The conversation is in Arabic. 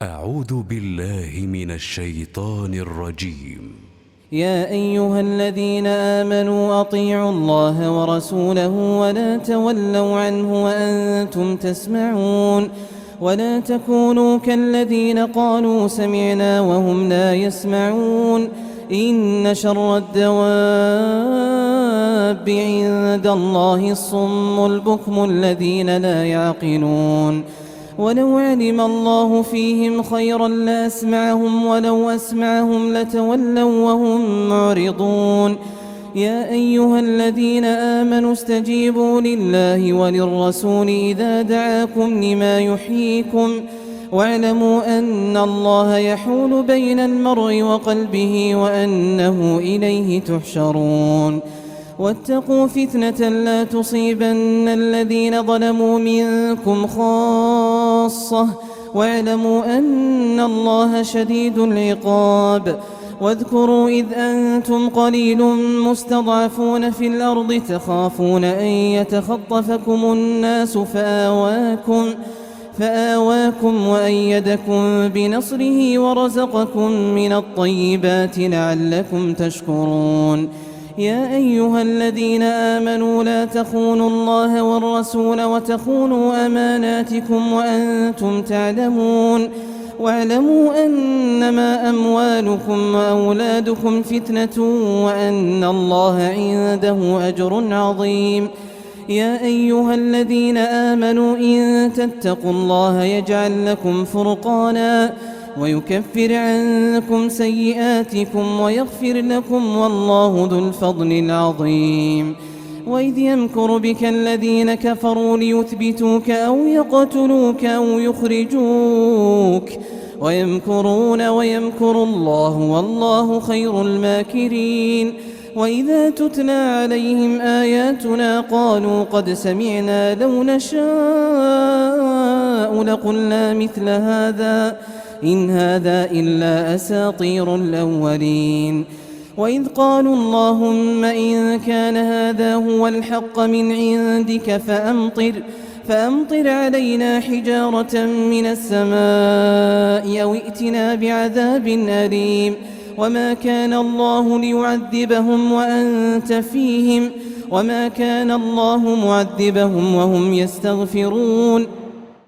أعوذ بالله من الشيطان الرجيم. يا أيها الذين آمنوا أطيعوا الله ورسوله ولا تولوا عنه وأنتم تسمعون ولا تكونوا كالذين قالوا سمعنا وهم لا يسمعون إن شر الدواب عند الله الصم البكم الذين لا يعقلون ولو علم الله فيهم خيرا لأسمعهم ولو أسمعهم لتولوا وهم معرضون يا أيها الذين آمنوا استجيبوا لله وللرسول إذا دعاكم لما يحييكم واعلموا أن الله يحول بين المرء وقلبه وأنه إليه تحشرون واتقوا فتنة لا تصيبن الذين ظلموا منكم خاصة واعلموا أن الله شديد العقاب واذكروا إذ أنتم قليل مستضعفون في الأرض تخافون أن يتخطفكم الناس فآواكم وأيدكم بنصره ورزقكم من الطيبات لعلكم تشكرون يا أيها الذين آمنوا لا تخونوا الله والرسول وتخونوا أماناتكم وأنتم تعلمون واعلموا أنما أموالكم وأولادكم فتنة وأن الله عنده أجر عظيم يا أيها الذين آمنوا إن تتقوا الله يجعل لكم فرقانا ويكفر عنكم سيئاتكم ويغفر لكم والله ذو الفضل العظيم وإذ يمكر بك الذين كفروا ليثبتوك أو يقتلوك أو يخرجوك ويمكرون ويمكر الله والله خير الماكرين وإذا تتلى عليهم آياتنا قالوا قد سمعنا لو نشاء لقلنا مثل هذا إن هذا إلا أساطير الأولين وإذ قالوا اللهم إن كان هذا هو الحق من عندك فأمطر علينا حجارة من السماء أو ائتنا بعذاب أليم وما كان الله ليعذبهم وأنت فيهم وما كان الله معذبهم وهم يستغفرون